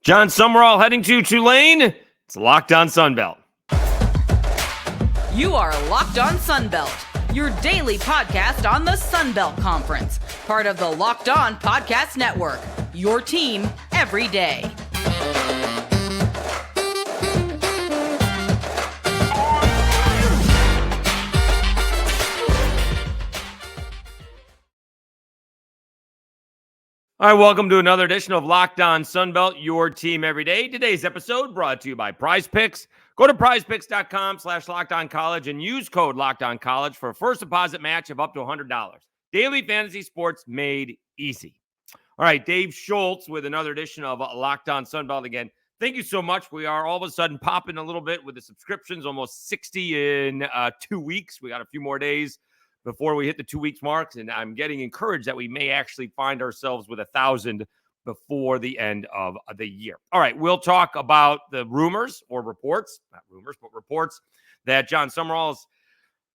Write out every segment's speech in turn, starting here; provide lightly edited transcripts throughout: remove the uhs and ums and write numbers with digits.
Jon Sumrall heading to Tulane. It's Locked On Sunbelt. You are Locked On Sunbelt, your daily podcast on the Sunbelt Conference, part of the Locked On Podcast Network, your team every day. All right, welcome to another edition of Locked On Sunbelt, your team every day. Today's episode brought to you by PrizePicks. Go to prizepicks.com/LockedOnCollege and use code LockedOnCollege for a first deposit match of up to $100. Daily fantasy sports made easy. All right, Dave Schultz with another edition of Locked On Sunbelt again. Thank you so much. We are all of a sudden popping a little bit with the subscriptions, almost 60 in 2 weeks. We got a few more days before we hit the 2 weeks marks, and I'm getting encouraged that we may actually find ourselves with 1,000 before the end of the year. All right, we'll talk about the rumors or reports, not rumors, but reports that Jon Sumrall is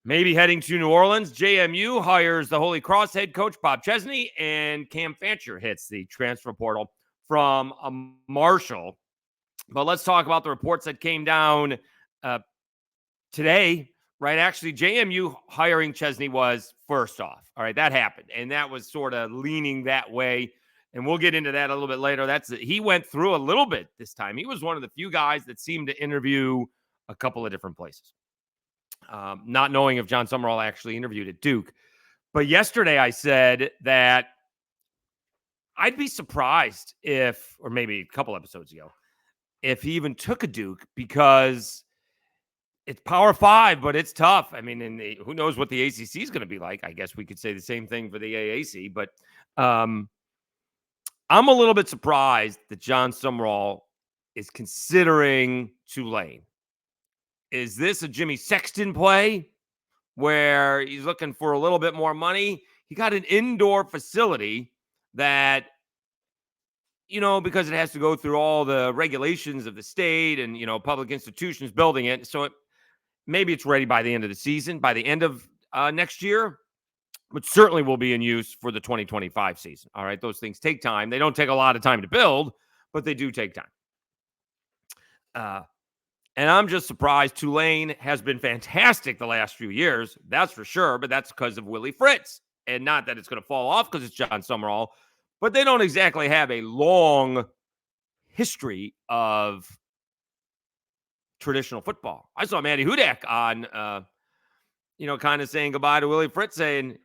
maybe heading to New Orleans. JMU hires the Holy Cross head coach, Bob Chesney, and Cam Fancher hits the transfer portal from Marshall. But let's talk about the reports that came down today. Right. Actually, JMU hiring Chesney was first off. All right. That happened. And that was sort of leaning that way. And we'll get into that a little bit later. He went through a little bit this time. He was one of the few guys that seemed to interview a couple of different places. Not knowing if Jon Sumrall actually interviewed at Duke. But yesterday I said that I'd be surprised if, or maybe a couple episodes ago, if he even took a Duke, because it's Power 5, but it's tough. I mean, who knows what the ACC is going to be like? I guess we could say the same thing for the AAC. But I'm a little bit surprised that Jon Sumrall is considering Tulane. Is this a Jimmy Sexton play where he's looking for a little bit more money? He got an indoor facility that, because it has to go through all the regulations of the state and, public institutions building it. So maybe it's ready by the end of the season, by the end of next year, but certainly will be in use for the 2025 season. All right. Those things take time. They don't take a lot of time to build, but they do take time. And I'm just surprised. Tulane has been fantastic the last few years. That's for sure. But that's because of Willie Fritz, and not that it's going to fall off because it's Jon Sumrall, but they don't exactly have a long history of traditional football. I saw Maddie Hudak on, kind of saying goodbye to Willie Fritz, saying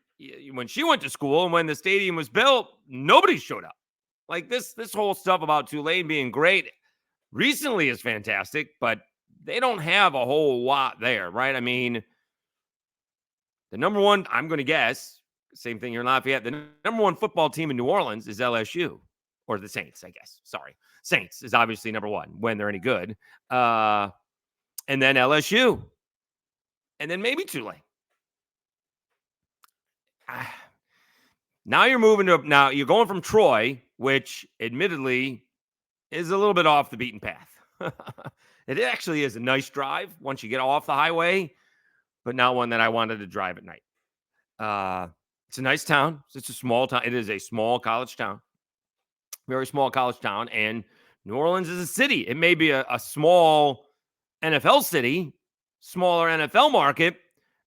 when she went to school and when the stadium was built, nobody showed up. Like this whole stuff about Tulane being great recently is fantastic, but they don't have a whole lot there, right? I mean, the number one, I'm going to guess, same thing here in Lafayette, the number one football team in New Orleans is LSU, or the Saints, I guess. Sorry. Saints is obviously number one when they're any good. And then LSU. And then maybe Tulane. Now you're going from Troy, which admittedly is a little bit off the beaten path. It actually is a nice drive once you get off the highway, but not one that I wanted to drive at night. It's a nice town. It's a small town. It is a small college town. Very small college town. And New Orleans is a city. It may be a small NFL city, smaller NFL market,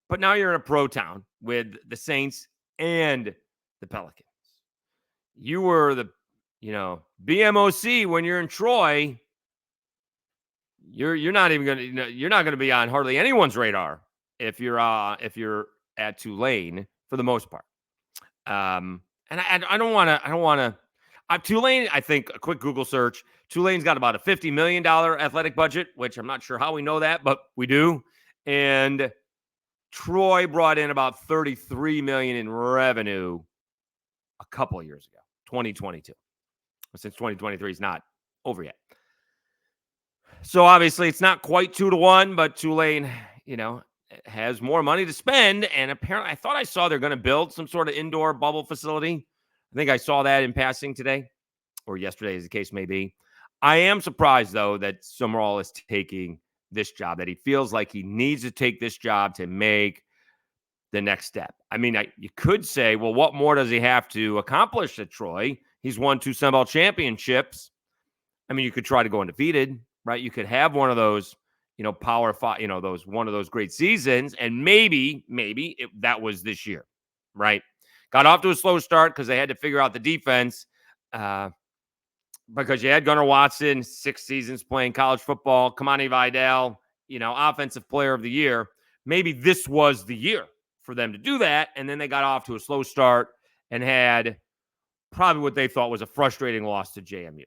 but now you're in a pro town with the Saints and the Pelicans. You were the, BMOC when you're in Troy. You're not even going to, you're not going to be on hardly anyone's radar if you're at Tulane for the most part. And I don't want to. Tulane, I think a quick Google search, Tulane's got about a $50 million athletic budget, which I'm not sure how we know that, but we do. And Troy brought in about $33 million in revenue a couple of years ago, 2022. Since 2023 is not over yet. So obviously it's not quite 2-1, but Tulane, has more money to spend. And apparently I thought I saw they're going to build some sort of indoor bubble facility. I think I saw that in passing today or yesterday, as the case may be. I am surprised, though, that Sumrall is taking this job, that he feels like he needs to take this job to make the next step. I mean, you could say, well, what more does he have to accomplish at Troy? He's won 2 Sun Belt championships. I mean, you could try to go undefeated, right? You could have one of those, Power Five, one of those great seasons, and maybe that was this year, right? Got off to a slow start because they had to figure out the defense. Because you had Gunnar Watson, 6 seasons playing college football, Kamani Vidal, offensive player of the year. Maybe this was the year for them to do that. And then they got off to a slow start and had probably what they thought was a frustrating loss to JMU.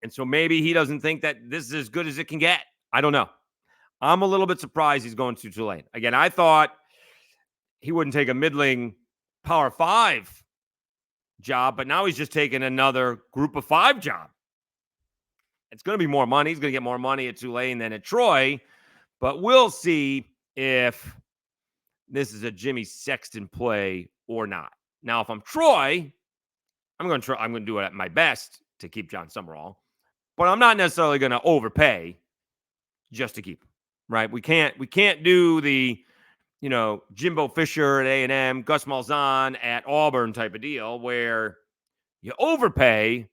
And so maybe he doesn't think that this is as good as it can get. I don't know. I'm a little bit surprised he's going to Tulane. Again, I thought he wouldn't take a middling Power 5 job, but now he's just taking another Group of 5 job. It's going to be more money. He's going to get more money at Tulane than at Troy, but we'll see if this is a Jimmy Sexton play or not. Now, if I'm Troy, I'm going to do it at my best to keep Jon Sumrall, but I'm not necessarily going to overpay just to keep him, right? We can't do the Jimbo Fisher at A&M, Gus Malzahn at Auburn type of deal where you overpay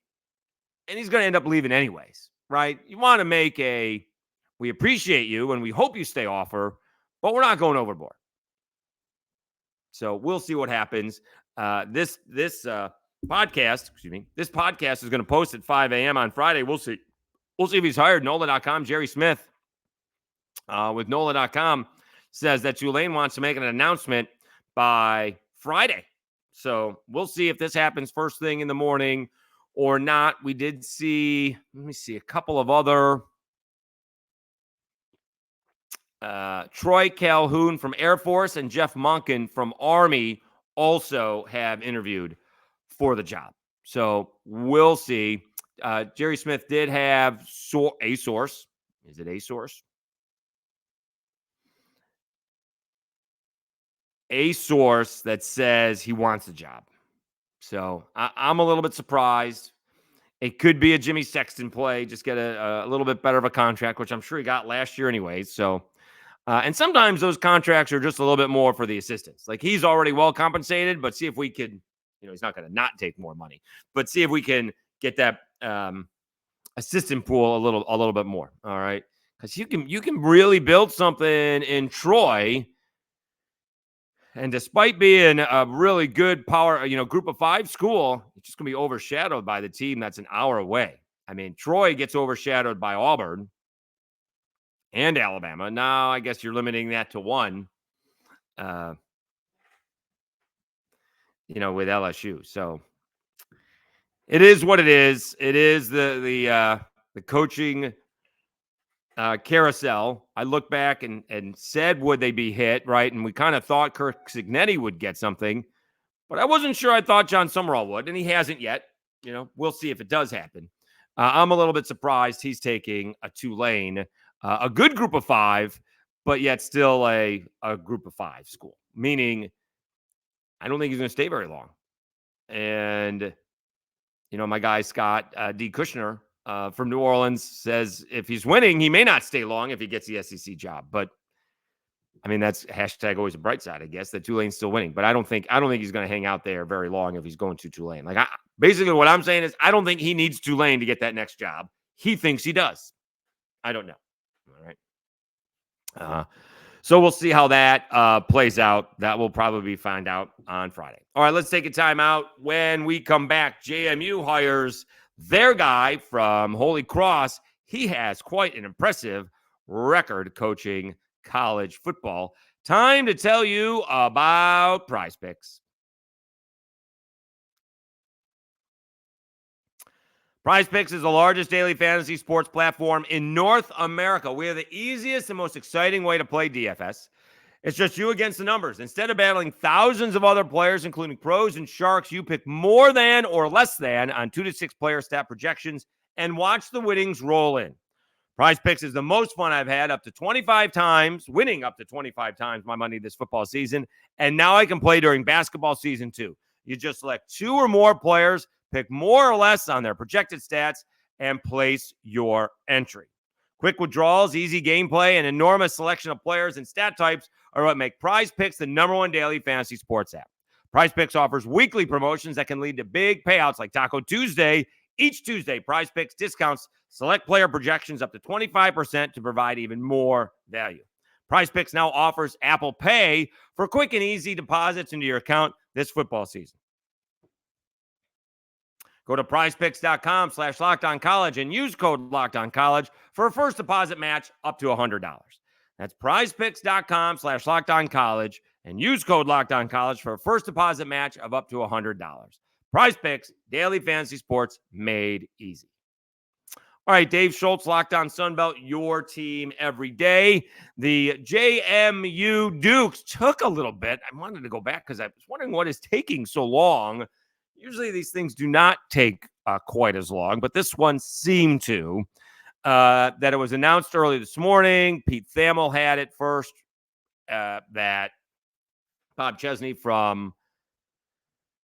and he's going to end up leaving anyways, right? You want to make we appreciate you and we hope you stay offer, but we're not going overboard. So we'll see what happens. This podcast is going to post at 5 a.m. on Friday. We'll see. We'll see if he's hired. NOLA.com, Jerry Smith with NOLA.com says that Tulane wants to make an announcement by Friday. So we'll see if this happens first thing in the morning or not. We did see, a couple of other. Troy Calhoun from Air Force and Jeff Monken from Army also have interviewed for the job. So we'll see. Jerry Smith did have a source. Is it a source? A source that says he wants the job. So I'm a little bit surprised. It could be a Jimmy Sexton play, just get a little bit better of a contract, which I'm sure he got last year anyways. So, and sometimes those contracts are just a little bit more for the assistants. Like he's already well compensated, but see if we could, he's not going to not take more money, but see if we can get that assistant pool a little bit more. All right. Because you can really build something in Troy. And despite being a really good power, Group of 5 school, it's just going to be overshadowed by the team that's an hour away. I mean, Troy gets overshadowed by Auburn and Alabama. Now, I guess you're limiting that to one, with LSU. So it is what it is. It is the coaching carousel. I look back and said, would they be hit, right? And we kind of thought Kirk Cignetti would get something, but I wasn't sure I thought Jon Sumrall would, and he hasn't yet. We'll see if it does happen. I'm a little bit surprised he's taking a Tulane, a good Group of 5, but yet still a Group of 5 school, meaning I don't think he's going to stay very long. And, my guy, Scott D. Kushner, from New Orleans says if he's winning, he may not stay long if he gets the SEC job. But I mean, that's hashtag always a bright side, I guess, that Tulane's still winning. But I don't think he's going to hang out there very long if he's going to Tulane. Like basically what I'm saying is I don't think he needs Tulane to get that next job. He thinks he does. I don't know. All right. So we'll see how that plays out. That will probably find out on Friday. All right, let's take a time out. When we come back, JMU hires their guy from Holy Cross. He has quite an impressive record coaching college football. Time to tell you about PrizePicks. PrizePicks is the largest daily fantasy sports platform in North America. We are the easiest and most exciting way to play DFS. It's just you against the numbers. Instead of battling thousands of other players, including pros and sharks, you pick more than or less than on 2 to 6 player stat projections and watch the winnings roll in. PrizePicks is the most fun I've had, winning up to 25 times my money this football season. And now I can play during basketball season too. You just select 2 or more players, pick more or less on their projected stats, and place your entry. Quick withdrawals, easy gameplay, and enormous selection of players and stat types are what make PrizePicks the number one daily fantasy sports app. PrizePicks offers weekly promotions that can lead to big payouts like Taco Tuesday Each Tuesday, PrizePicks discounts select player projections up to 25% to provide even more value. PrizePicks now offers Apple Pay for quick and easy deposits into your account this football season. Go to prizepicks.com/LockedOnCollege and use code LockedOnCollege for a first deposit match up to $100. That's prizepicks.com/LockedOnCollege and use code LockedOnCollege for a first deposit match of up to $100. PrizePicks, daily fantasy sports made easy. All right, Dave Schultz, Locked On Sunbelt, your team every day. The JMU Dukes took a little bit. I wanted to go back because I was wondering what is taking so long. Usually these things do not take quite as long, but this one seemed to. That it was announced early this morning. Pete Thamel had it first, that Bob Chesney from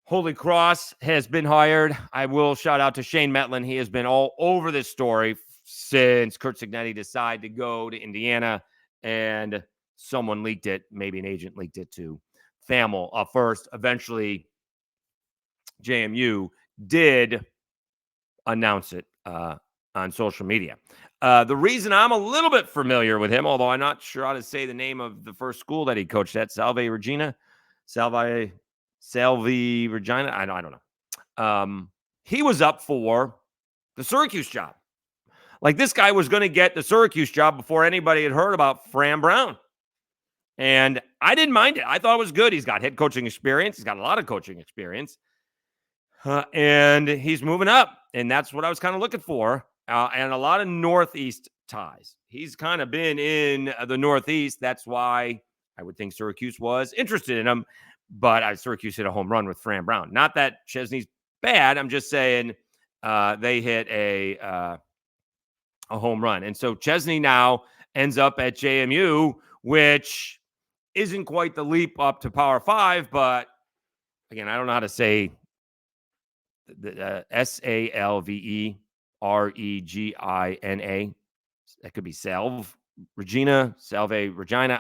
Holy Cross has been hired. I will shout out to Shane Metlin. He has been all over this story since Curt Cignetti decided to go to Indiana, and someone leaked it. Maybe an agent leaked it to Thamel first. Eventually, JMU did announce it on social media. The reason I'm a little bit familiar with him, although I'm not sure how to say the name of the first school that he coached at, Salve Regina. I don't know. He was up for the Syracuse job. Like, this guy was going to get the Syracuse job before anybody had heard about Fran Brown. And I didn't mind it. I thought it was good. He's got head coaching experience. He's got a lot of coaching experience. And he's moving up. And that's what I was kind of looking for. And a lot of Northeast ties. He's kind of been in the Northeast. That's why I would think Syracuse was interested in him. But Syracuse hit a home run with Fran Brown. Not that Chesney's bad. I'm just saying they hit a home run. And so Chesney now ends up at JMU, which isn't quite the leap up to Power 5. But, again, I don't know how to say the Salveregina. That could be Salve Regina.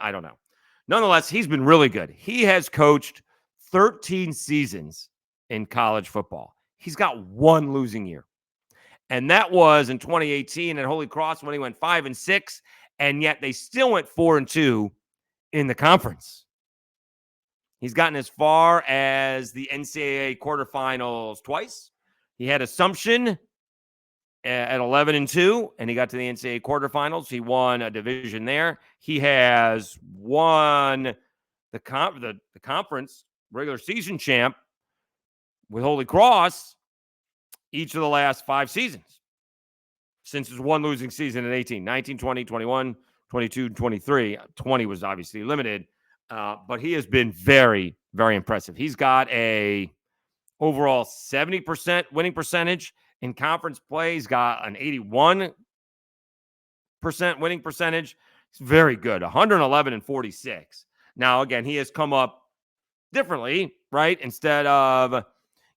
I don't know. Nonetheless, he's been really good. He has coached 13 seasons in college football. He's got one losing year. And that was in 2018 at Holy Cross when he went 5-6, and yet they still went 4-2 in the conference. He's gotten as far as the NCAA quarterfinals twice. He had Assumption at 11-2, and he got to the NCAA quarterfinals. He won a division there. He has won the conference regular season champ with Holy Cross each of the last 5 seasons since his one losing season in 18, 19, 20, 21, 22, 23. 20 was obviously limited, but he has been very, very impressive. He's got a overall 70% winning percentage. In conference play, he's got an 81% winning percentage. It's very good, 111-46. Now, again, he has come up differently, right? Instead of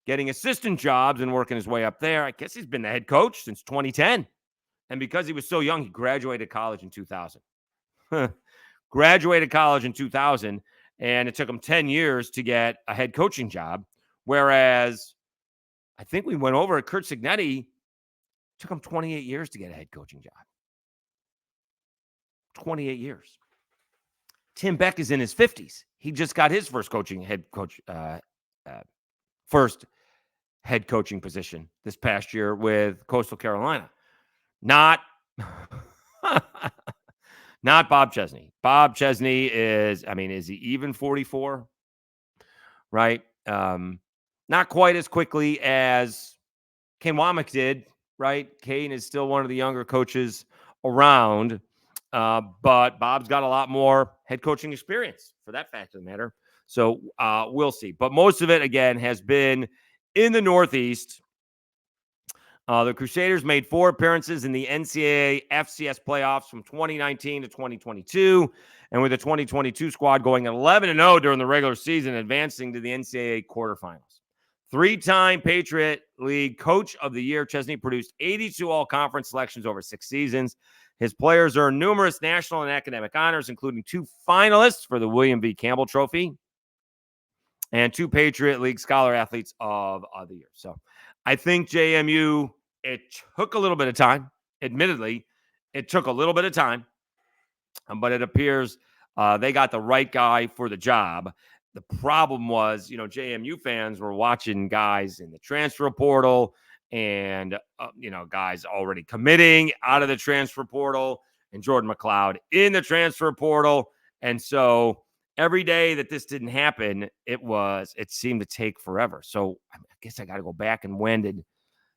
getting assistant jobs and working his way up there, I guess he's been the head coach since 2010. And because he was so young, he graduated college in 2000. Graduated college in 2000, and it took him 10 years to get a head coaching job, whereas I think we went over at Curt Cignetti. It took him 28 years to get a head coaching job. 28 years. Tim Beck is in his 50s. He just got his first head coaching position this past year with Coastal Carolina. Not Bob Chesney. Bob Chesney is he even 44? Right? Not quite as quickly as Kane Womack did, right? Kane is still one of the younger coaches around, but Bob's got a lot more head coaching experience for that fact of the matter. So we'll see. But most of it, again, has been in the Northeast. The Crusaders made 4 appearances in the NCAA FCS playoffs from 2019 to 2022, and with the 2022 squad going 11-0 during the regular season, advancing to the NCAA quarterfinals. 3-time Patriot League Coach of the Year, Chesney produced 82 all-conference selections over 6 seasons. His players earned numerous national and academic honors, including 2 finalists for the William V. Campbell Trophy and 2 Patriot League Scholar Athletes of the Year. So I think JMU It took a little bit of time. Admittedly, it took a little bit of time, but it appears they got the right guy for the job. The problem was, JMU fans were watching guys in the transfer portal and, guys already committing out of the transfer portal and Jordan McLeod in the transfer portal. And so every day that this didn't happen, it seemed to take forever. So I guess I got to go back and when did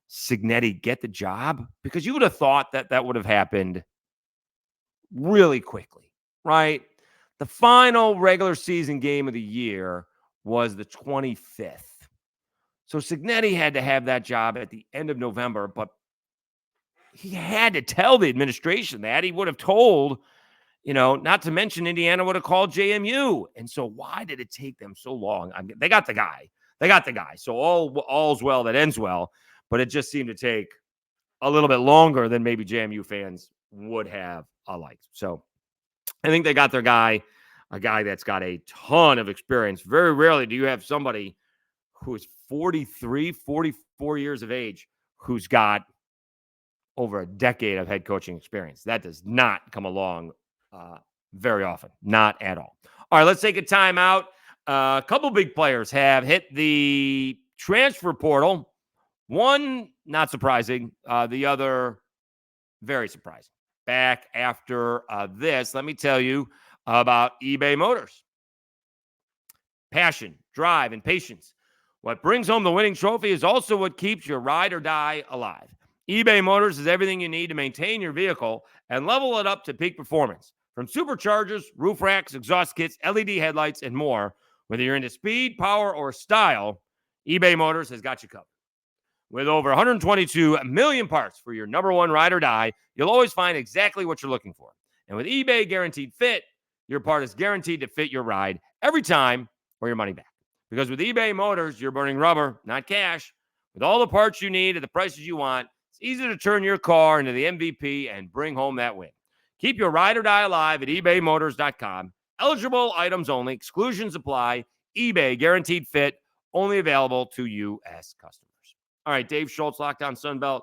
Cignetti get the job? Because you would have thought that would have happened really quickly, right? The final regular season game of the year was the 25th. So Cignetti had to have that job at the end of November, but he had to tell the administration that. He would have told, not to mention Indiana would have called JMU. And so why did it take them so long? I mean, they got the guy. So all's well that ends well, but it just seemed to take a little bit longer than maybe JMU fans would have liked. So I think they got their guy, a guy that's got a ton of experience. Very rarely do you have somebody who is 43, 44 years of age who's got over a decade of head coaching experience. That does not come along very often. Not at all. All right, let's take a timeout. A couple big players have hit the transfer portal. One, not surprising. The other, very surprising. Back after this, let me tell you about eBay Motors. Passion, drive, and patience. What brings home the winning trophy is also what keeps your ride or die alive. eBay Motors is everything you need to maintain your vehicle and level it up to peak performance. From superchargers, roof racks, exhaust kits, LED headlights, and more, whether you're into speed, power, or style, eBay Motors has got you covered. With over 122 million parts for your number one ride or die, you'll always find exactly what you're looking for. And with eBay Guaranteed Fit, your part is guaranteed to fit your ride every time or your money back. Because with eBay Motors, you're burning rubber, not cash. With all the parts you need at the prices you want, it's easy to turn your car into the MVP and bring home that win. Keep your ride or die alive at ebaymotors.com. Eligible items only. Exclusions apply. eBay Guaranteed Fit, only available to U.S. customers. All right, Dave Schultz, Locked On Sunbelt,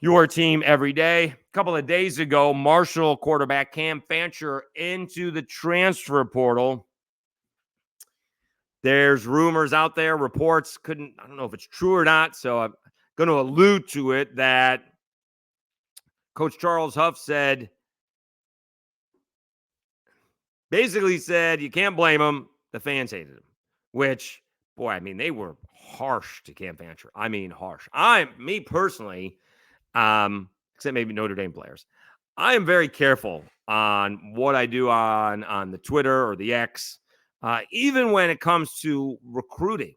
your team every day. A couple of days ago, Marshall quarterback Cam Fancher into the transfer portal. There's rumors out there, reports, I don't know if it's true or not, so I'm going to allude to it, that Coach Charles Huff basically said, you can't blame him. The fans hated him, which, boy, I mean, they were harsh to Cam Fancher. I mean, harsh. Me personally, except maybe Notre Dame players, I am very careful on what I do on the Twitter or the X, even when it comes to recruiting,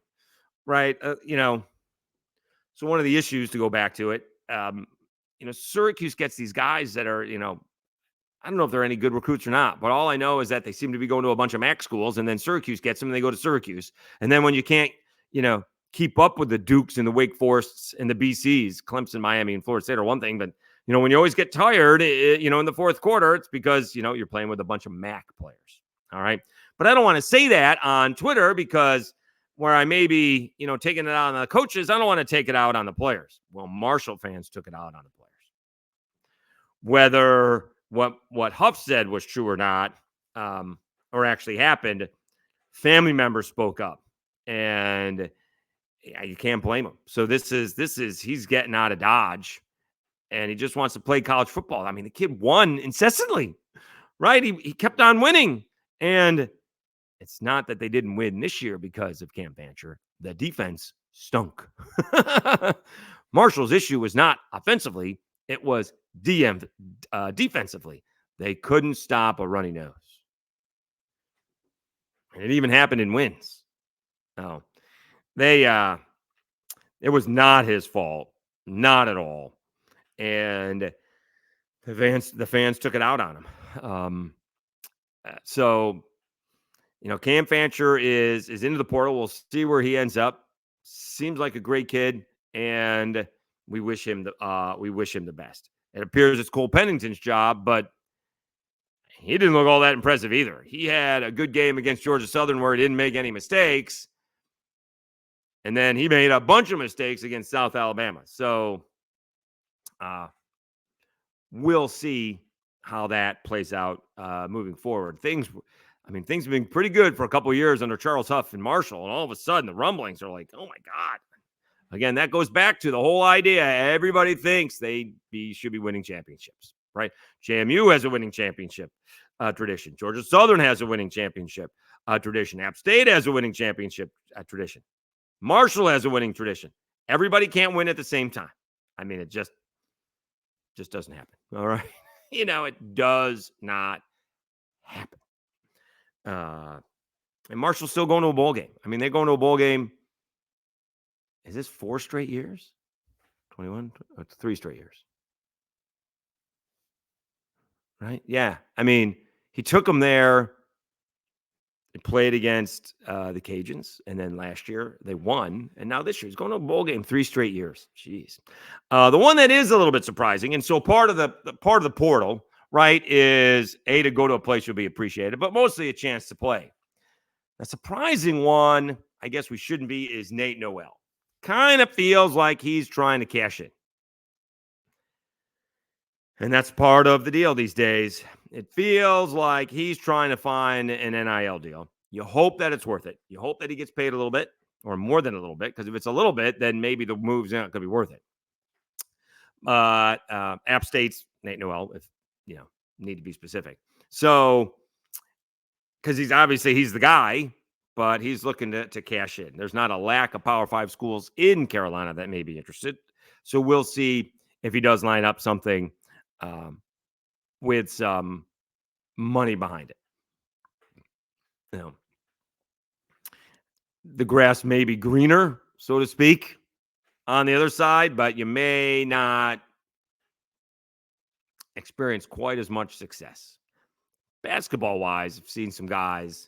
right? So one of the issues, to go back to it, Syracuse gets these guys that are, I don't know if they're any good recruits or not, but all I know is that they seem to be going to a bunch of MAC schools, and then Syracuse gets them and they go to Syracuse. And then when you can't, keep up with the Dukes and the Wake Forests and the BCs, Clemson, Miami, and Florida State are one thing, but when you always get tired, in the fourth quarter, it's because, you're playing with a bunch of MAC players. All right. But I don't want to say that on Twitter, because where I may be, taking it out on the coaches, I don't want to take it out on the players. Well, Marshall fans took it out on the players. Whether what Huff said was true or not, or actually happened, family members spoke up, and you can't blame him. So this is he's getting out of Dodge, and he just wants to play college football. I mean, the kid won incessantly, right? He kept on winning, and it's not that they didn't win this year because of Cam Fancher. The defense stunk. Marshall's issue was not offensively; it was defensively. They couldn't stop a runny nose, and it even happened in wins. Oh. It was not his fault, not at all, and the fans took it out on him. So, Cam Fancher is into the portal. We'll see where he ends up. Seems like a great kid, and we wish him the best. It appears it's Cole Pennington's job, but he didn't look all that impressive either. He had a good game against Georgia Southern where he didn't make any mistakes. And then he made a bunch of mistakes against South Alabama. So we'll see how that plays out moving forward. Things have been pretty good for a couple of years under Charles Huff and Marshall, and all of a sudden the rumblings are like, oh my God. Again, that goes back to the whole idea. Everybody thinks they should be winning championships, right? JMU has a winning championship tradition. Georgia Southern has a winning championship tradition. App State has a winning championship tradition. Marshall has a winning tradition. Everybody can't win at the same time. I mean, it just doesn't happen. All right. It does not happen. And Marshall's still going to a bowl game. I mean, they're going to a bowl game. Is this 4 straight years? 21? 3 straight years. Right? Yeah. I mean, he took them there and played against the Cajuns. And then last year they won. And now this year he's going to a bowl game 3 straight years. Jeez. The one that is a little bit surprising. And so part of the portal, right, is to go to a place you'll be appreciated, but mostly a chance to play. The surprising one, I guess we shouldn't be, is Nate Noel. Kind of feels like he's trying to cash in. And that's part of the deal these days. It feels like he's trying to find an NIL deal. You hope that it's worth it. You hope that he gets paid a little bit or more than a little bit, because if it's a little bit, then maybe the move's not going to be worth it. App State's Nate Noel, if need to be specific. So, because he's the guy, but he's looking to cash in. There's not a lack of Power 5 schools in Carolina that may be interested. So we'll see if he does line up something with some money behind it. The grass may be greener, so to speak, on the other side, but you may not experience quite as much success. Basketball-wise, I've seen some guys.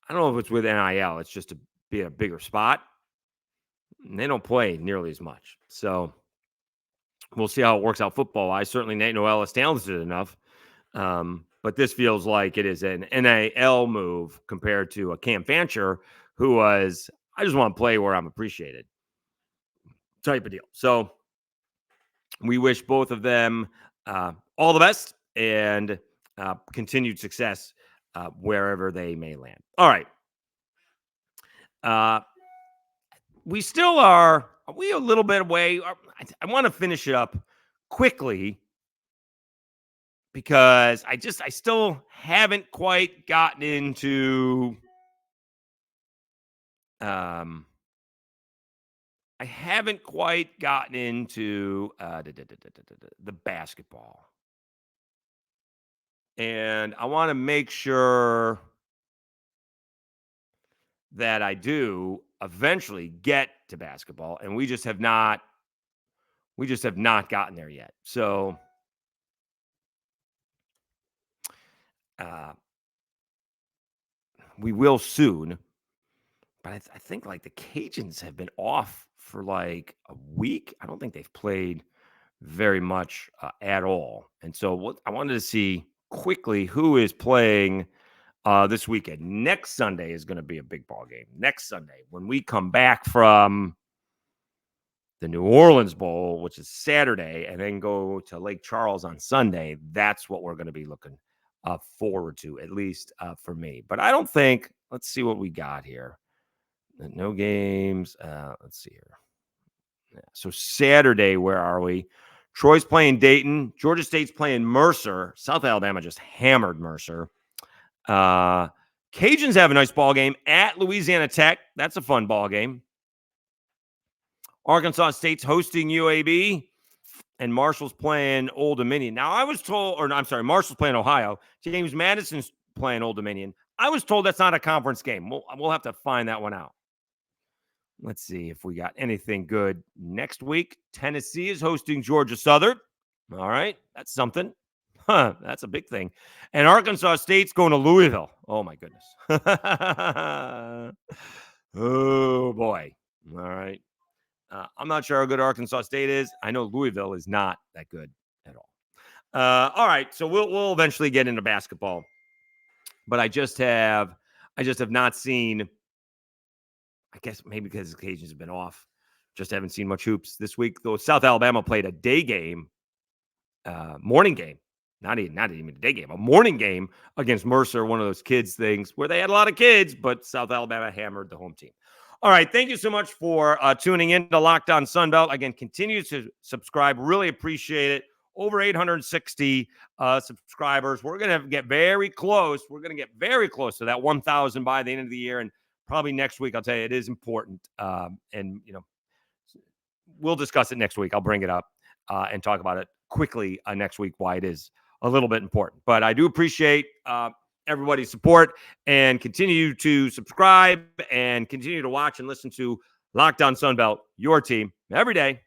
I don't know if it's with NIL. It's just to be a bigger spot. And they don't play nearly as much. So we'll see how it works out football-wise. Certainly Nate Noel is talented enough. But this feels like it is an NIL move compared to a Cam Fancher, who was, I just want to play where I'm appreciated type of deal. So we wish both of them all the best and continued success wherever they may land. All right. We still are we a little bit away? I want to finish it up quickly because I still haven't quite gotten into the basketball. And I want to make sure that I do eventually get to basketball, and we just have not gotten there yet. So we will soon, but I think like the Cajuns have been off for like a week. I don't think they've played very much at all. And so what I wanted to see quickly who is playing this weekend. Next Sunday is going to be a big ball game. Next Sunday, when we come back from the New Orleans Bowl, which is Saturday, and then go to Lake Charles on Sunday, that's what we're going to be looking forward to, at least for me. But I don't think, let's see what we got here. No games. Let's see here. Yeah. So Saturday, where are we? Troy's playing Dayton. Georgia State's playing Mercer. South Alabama just hammered Mercer. Cajuns have a nice ball game at Louisiana Tech. That's a fun ball game. Arkansas State's hosting UAB, and Marshall's playing Old Dominion. Now, I was told, Marshall's playing Ohio. James Madison's playing Old Dominion. I was told that's not a conference game. We'll have to find that one out. Let's see if we got anything good next week. Tennessee is hosting Georgia Southern. All right, that's something. That's a big thing. And Arkansas State's going to Louisville. Oh, my goodness. Oh, boy. All right. I'm not sure how good Arkansas State is. I know Louisville is not that good at all. All right, so we'll eventually get into basketball. But I just have not seen, I guess maybe because the Cajuns have been off, Just haven't seen much hoops this week, though. South Alabama played a day game, morning game, not even a day game, a morning game against Mercer, one of those kids things where they had a lot of kids, but South Alabama hammered the home team. All right, thank you so much for tuning in to Locked On Sunbelt. Again, continue to subscribe. Really appreciate it. Over 860 subscribers. We're going to get very close. We're going to get very close to that 1,000 by the end of the year, and probably next week. I'll tell you, it is important, and we'll discuss it next week. I'll bring it up and talk about it quickly next week, why it is a little bit important. But I do appreciate everybody's support, and continue to subscribe and continue to watch and listen to Locked On Sunbelt, your team every day,